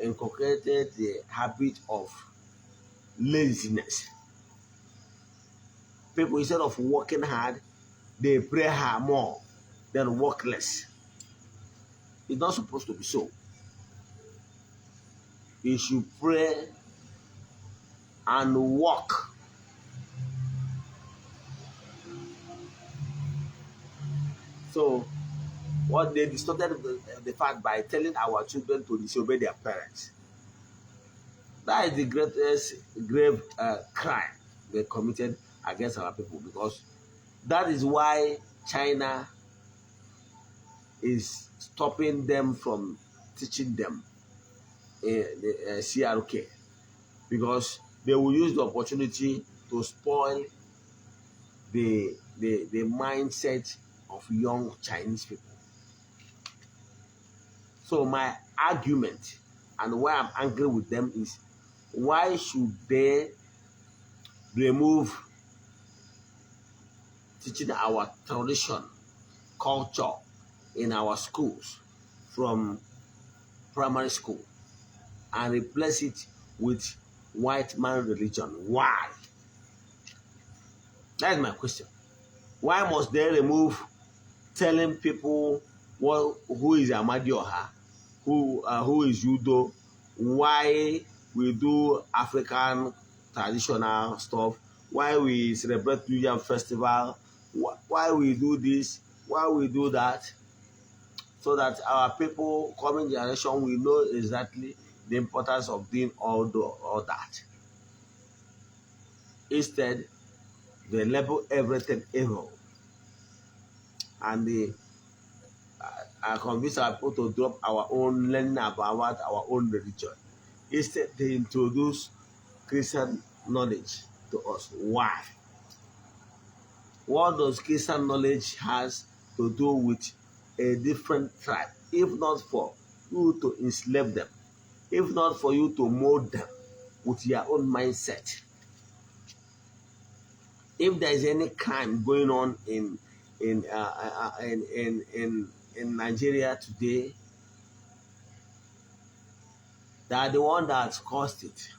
inculcated the habit of laziness. People, instead of working hard, they pray hard more than work less. It's not supposed to be so. You should pray and work. So, what they distorted the fact by telling our children to disobey their parents. That is the greatest grave crime they committed against our people, because that is why China is stopping them from teaching them the CRK, because they will use the opportunity to spoil the mindset of young Chinese people. So my argument and why I'm angry with them is, why should they remove teaching our tradition, culture in our schools from primary school and replace it with white man religion? Why? That is my question. Why must they remove telling people who is Amadioha, who is Judo, why we do African traditional stuff, why we celebrate New Year festival, why we do this, why we do that, so that our people, coming generation, will know exactly the importance of doing all that. Instead, they label everything evil, and they convince our people to drop our own learning about our own religion. Instead, they introduce Christian knowledge to us. Why? What does Christian knowledge has to do with a different tribe? If not for you to enslave them, if not for you to mold them with your own mindset. If there is any crime going on in Nigeria today, they are the one that caused it,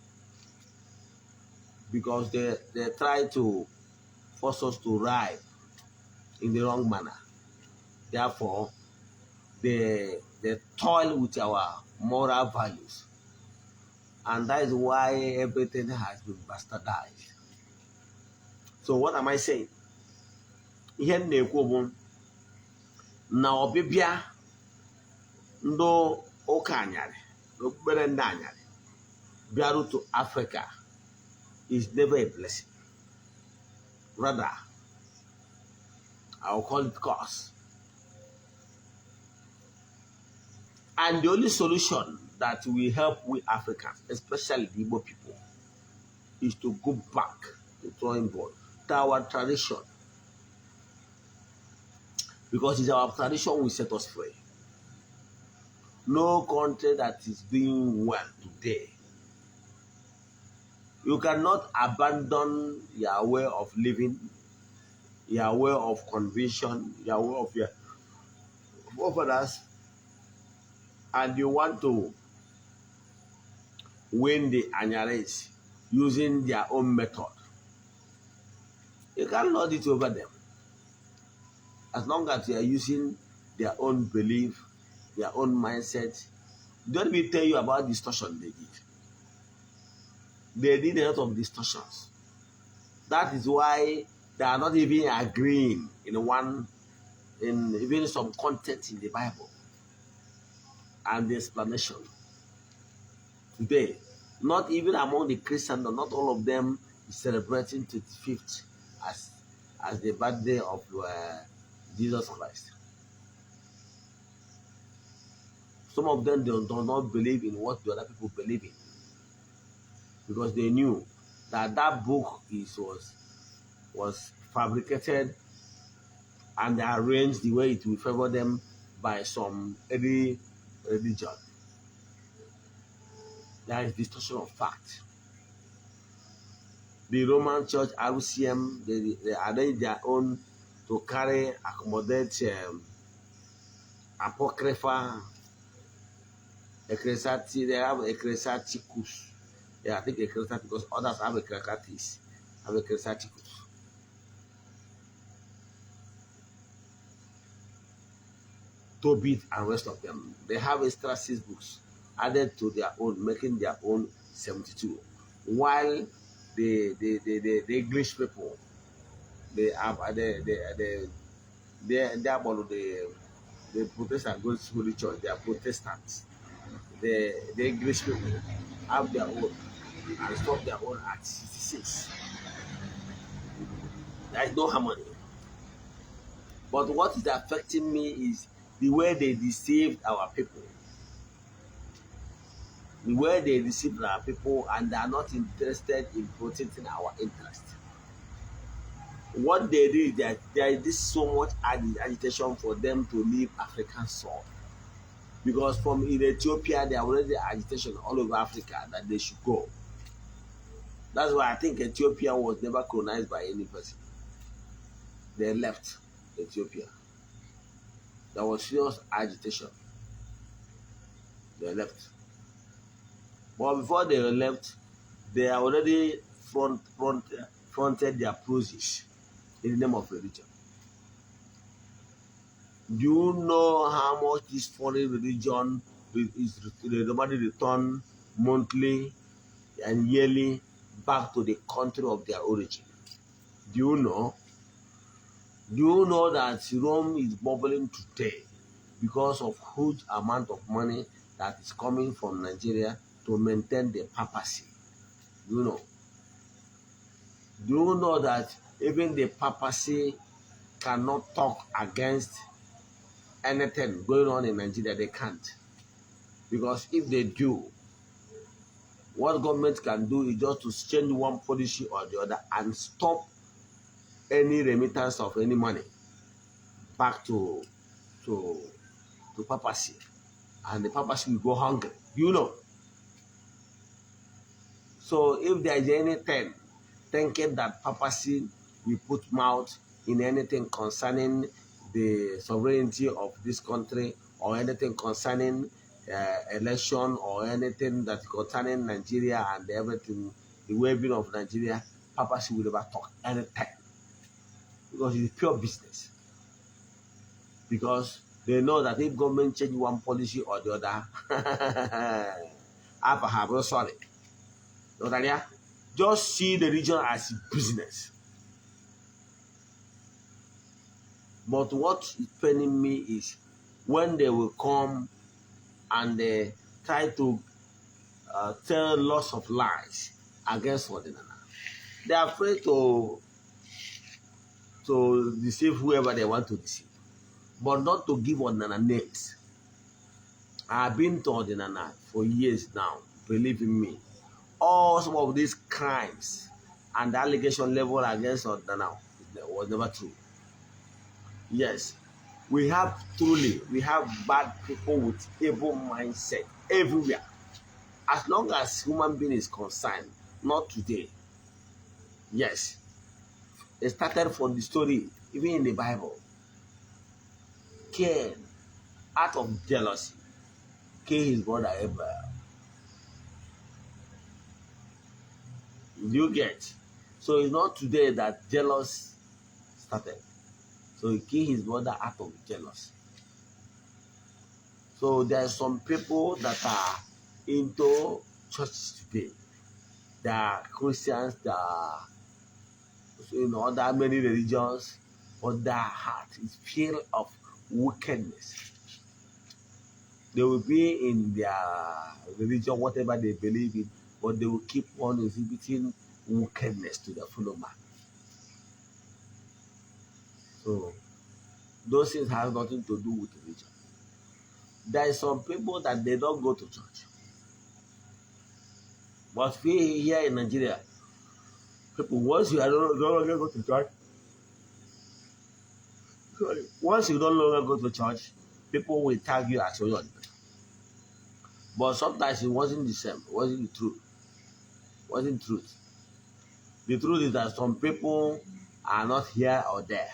because they try to force us to ride in the wrong manner. Therefore, they toil with our moral values, and that is why everything has been bastardized. So what am I saying? Ihe na-ekwu bụ na ọbịbịa ndị ụka anyarị na okpukpere ndị anyarị bịaru to Africa is never a blessing. Rather, I will call it curse. And the only solution that will help we Africans, especially the Igbo people, is to go back to drawing board, to our tradition. Because it's our tradition will set us free. No country that is doing well today, you cannot abandon your way of living, your way of conviction, your way of your forefathers, and you want to win the Anyares using their own method. You can't lord it over them. As long as you are using their own belief, their own mindset. Don't even tell you about distortion they did. They did a lot of distortions. That is why they are not even agreeing in even some content in the Bible and the explanation. Today, not even among the Christians, not all of them is celebrating 25th as the birthday of Jesus Christ. Some of them do not believe in what the other people believe in, because they knew that that book was fabricated and arranged the way it will favor them by some early religion. There is distortion of fact. The Roman Church, RCM, they arrange their own to accommodate apocrypha, ecclesiastes. They have ecclesiasticus. Yeah, I think ecclesiasticus, because others have ecclesiastes, have ecclesiasticus. Tobit and rest of them. They have extra 6 books added to their own, making their own 72. While the English people, they have the Protestant going to Holy Church. They are Protestants. The English people have their own. and stop their own at 66. There is no harmony. But what is affecting me is the way they deceived our people. The way they deceived our people, and they are not interested in protecting our interest. What they did, there is so much agitation for them to leave African soil. Because from in Ethiopia, there are already agitation all over Africa that they should go. That's why I think Ethiopia was never colonized by any person. They left Ethiopia. There was serious agitation. They left. But before they left, they already fronted their process in the name of religion. Do you know how much this foreign religion is normally returned monthly and yearly back to the country of their origin? Do you know? Do you know that Rome is bubbling today because of huge amount of money that is coming from Nigeria to maintain the papacy? Do you know? Do you know that even the papacy cannot talk against anything going on in Nigeria? They can't. Because if they do, what government can do is just to change one policy or the other and stop any remittance of any money back to papacy. And the papacy will go hungry. You know. So if there is anything thinking that papacy will put mouth in anything concerning the sovereignty of this country or anything concerning election or anything that's concerning Nigeria and everything, the well-being of Nigeria, papacy will never talk anything. Because it's pure business. Because they know that if government change one policy or the other, I'm sorry. Just see the region as business. But what is paining me is when they will come and they try to tell lots of lies against one another. They are afraid to deceive whoever they want to deceive, but not to give one another names. I've been to Ordinana for years now, believe in me. All some of these crimes and the allegation level against Ordinana was never true. Yes, we have bad people with evil mindset everywhere. As long as human being is concerned, not today. Yes, it started from the story, even in the Bible. Cain, out of jealousy, killed his brother Abel. You get? So it's not today that jealous started. So he killed his brother out of jealousy. So there are some people that are into church today. There are Christians, there are other many religions, but their heart is filled of wickedness. They will be in their religion, whatever they believe in, but they will keep on exhibiting wickedness to their fellow man. So those things have nothing to do with religion. There are some people that they don't go to church. But we here in Nigeria, people, once you no longer go to church, once you no longer go to church, people will tag you as your. But sometimes it wasn't the same. It wasn't the truth. It wasn't truth. The truth is that some people are not here or there.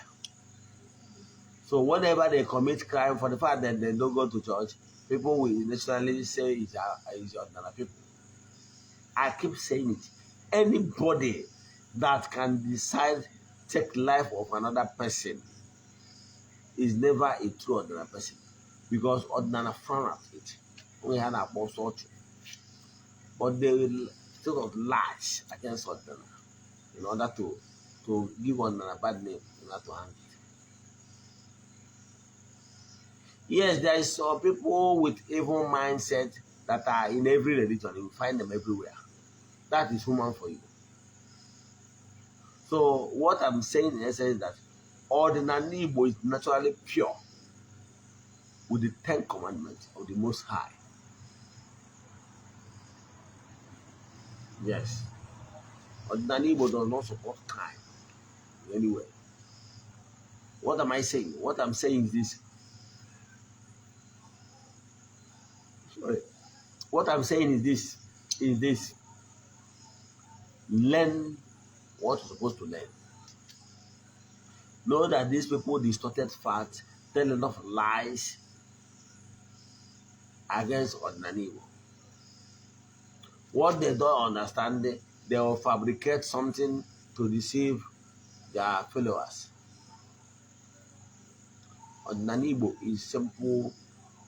So whenever they commit crime, for the fact that they don't go to church, people will naturally say it's other people. I keep saying it. Anybody that can decide take life of another person is never a true ordinary person, because ordinary frown at it. We had a apostle, but they will sort of lash against ordinary in order to give ordinary a bad name, in order to hang it. Yes, there is some people with evil mindset that are in every religion. You will find them everywhere. That is human for you. So what I'm saying in essence is that ordinary Igbo is naturally pure with the 10 commandments of the Most High. Yes. Ordinary Igbo does not support crime in any way. What am I saying? What I'm saying is this. Sorry. What I'm saying is this. Learn what you're supposed to learn. Know that these people distorted facts, tell enough lies against ordinary Igbo. What they don't understand, they will fabricate something to deceive their followers. Ordinary Igbo is simple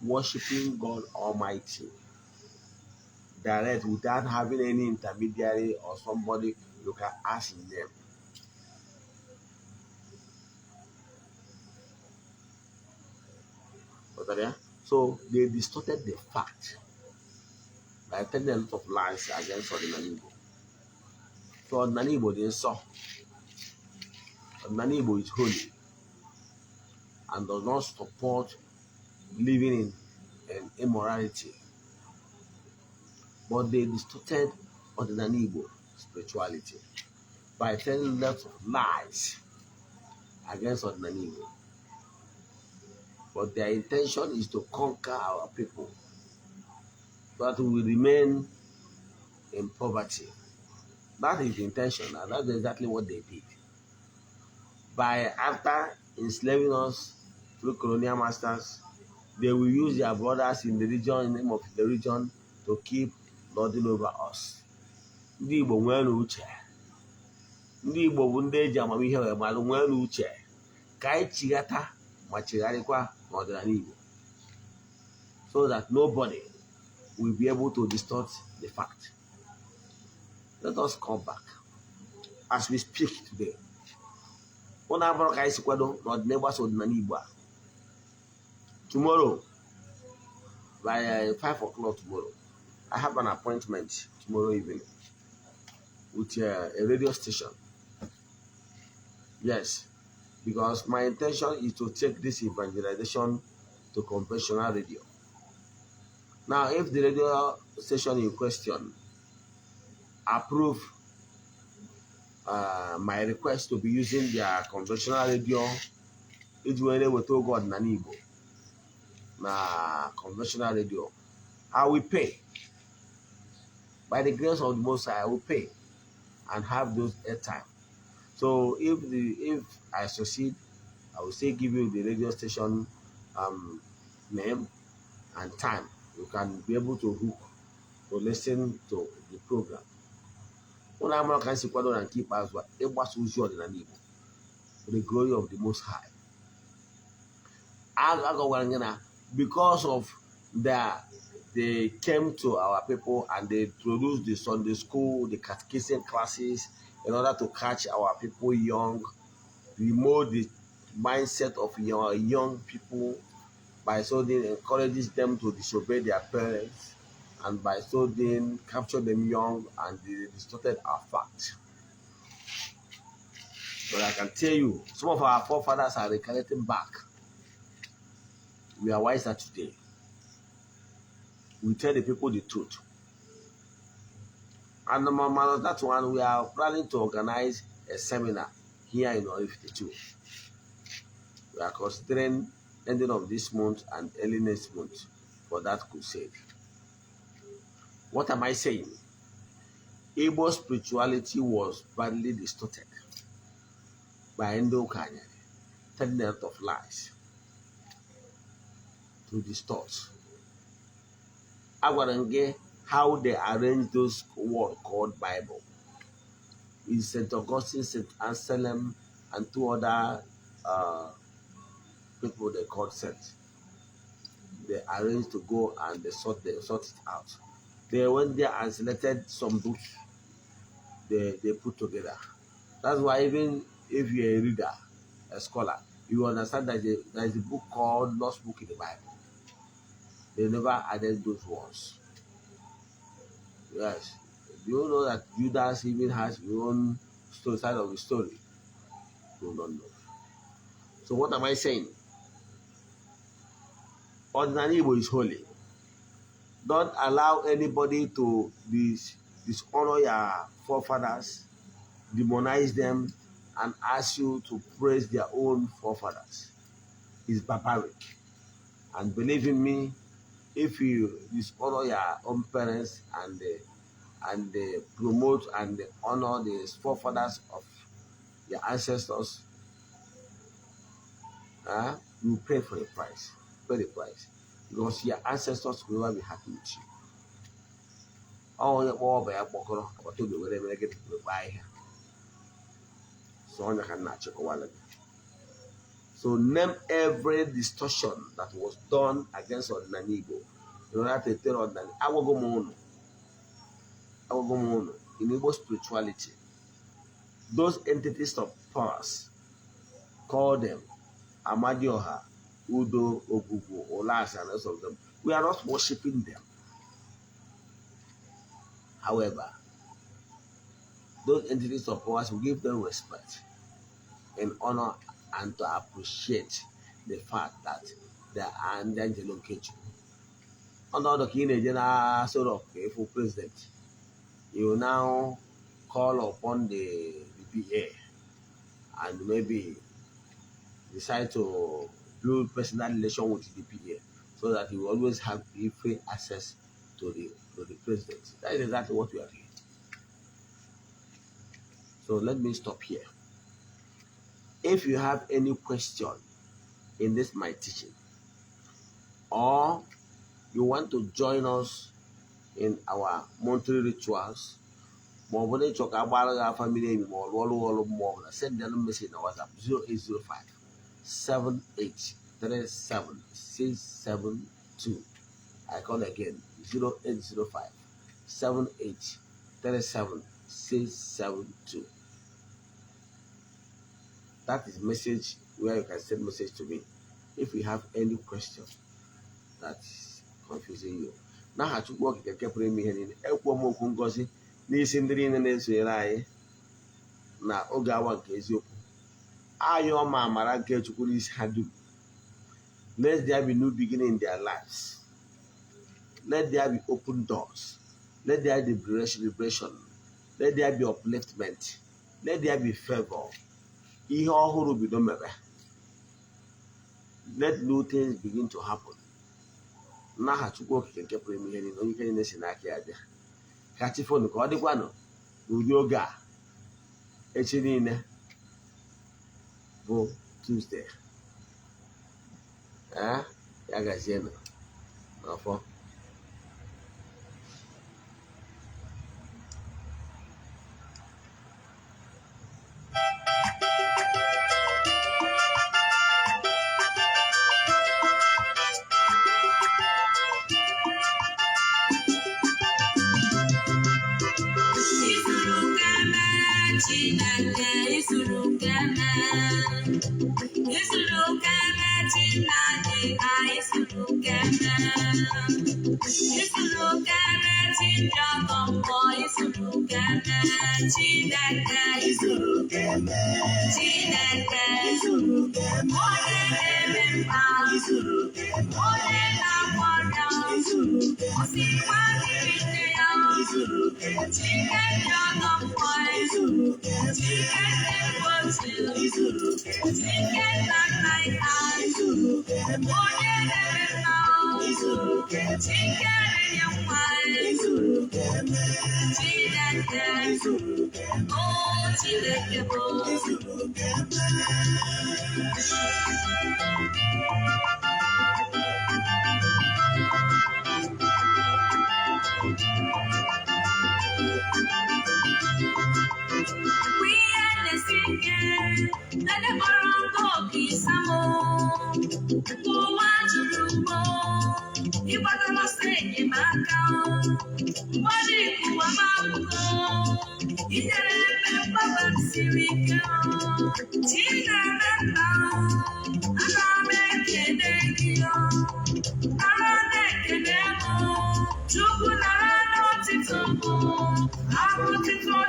worshiping God Almighty, direct, without having any intermediary or somebody you can ask in them. So they distorted the fact by telling a lot of lies against ordinary Igbo. So ordinary Igbo they saw. Ordinary Igbo is holy and does not support living in immorality. But they distorted ordinary Igbo spirituality by telling lots of lies against ordinary Igbo. But their intention is to conquer our people so that we will remain in poverty. That is the intention, and that's exactly what they did. By after enslaving us through colonial masters, they will use their brothers in the region, in the name of the region, to keep lording over us. Ndị Igbo nwere uche. Ndị Igbo bụ ndị eji amamihe wee malụ nwere uche. Ka anyị chighata ma chigharịkwa n'ọdịnala Igbo, so that nobody will be able to distort the fact. Let us come back as we speak today. Tomorrow, by 5 o'clock tomorrow, I have an appointment tomorrow evening with a radio station. Yes, because my intention is to take this evangelization to conventional radio. Now, if the radio station in question approve my request to be using their conventional radio, it will to God Nanibo. Na conventional radio, I will pay. By the grace of the Most High, I will pay and have those airtime. So if I succeed, I will say give you the radio station name and time. You can be able to hook to listen to the program. When I'm not going to keep as well, it was usual in an Igbo. For the glory of the Most High. Because of they came to our people and they produced the Sunday school, the catechism classes in order to catch our people young, remove the mindset of young people by so doing encourages them to disobey their parents, and by so doing capture them young and they distorted our facts. But I can tell you, some of our forefathers are reconnecting back. We are wiser today. We tell the people the truth. And that one, we are planning to organize a seminar here in Oraifite too. We are considering ending of this month and early next month for that crusade. What am I saying? Igbo spirituality was badly distorted by Endo Kanye, telling a lot of lies to distort. Agwarange, how they arrange those words called Bible. Is St. Augustine, St. Anselm, and two other people they called saints. They arranged to go and they sort it out. They went there and selected some books they put together. That's why even if you're a reader, a scholar, you understand that there is a book called Lost Book in the Bible. They never added those ones. Yes, Do you know that Judas even has his own side of the story? You don't know. So what am I saying? Ordinary Igbo is holy. Don't allow anybody to dishonor your forefathers, demonize them, and ask you to praise their own forefathers. It's barbaric. And believe in me, if you dishonor your own parents and promote and honor the forefathers of your ancestors, you pay for the price. Pay the price. Because your ancestors will never be happy with you. All your by a bokoro, or to be whatever they get to buy here. So on can not check one. So name every distortion that was done against Ordinary Igbo. In order to tell Ordinary, I will go mono. In Igbo spirituality, those entities of powers, call them Amadioha, Udo, Ogugu, Olas, and rest of them. We are not worshipping them. However, those entities of powers, we give them respect and honor and to appreciate the fact that they are under Angelo Kechu. Under the Kine sort of faithful president, you now call upon the PA and maybe decide to build personal relation with the PA so that you will always have free access to the president. That is exactly what we are doing. So let me stop here. If you have any question in this my teaching, or you want to join us in our monthly rituals, send them a message on WhatsApp 0805 7837 672. I call again 0805 7837 672. That is message where you can send message to me if you have any question that's confusing you. Now, I took work at the me in Ekwomo Kungosi, Nisindrin and Esrai. Now, Ogawa Kezu. Ayo Mama get to police Hadu. Let there be new beginning in their lives. Let there be open doors. Let there be liberation. Let there be upliftment. Let there be favor. Let new things begin to happen. Now to go can keep me here. You can listen. I can't. Catch phone. Call the one. Do yoga. Actually, go Tuesday. Yagazena. Afọ.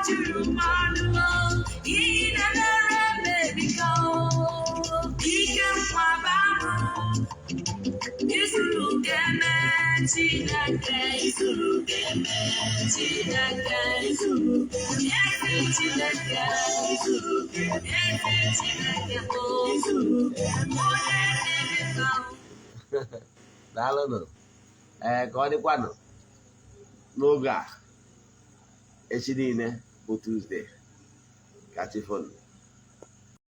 juru mmanụ iyi na mere mebika ike nkwaba izuru ga-eme Chineke izuru ga-eme Chineke izuru ezi Chineke izuru ga-eme ezi Chineke izuru ga-eme onye mebika. Daalụnụ. Ka ọ dịkwanụ n'oge a echi niile bụ Tuzdee. Ka chi fonu.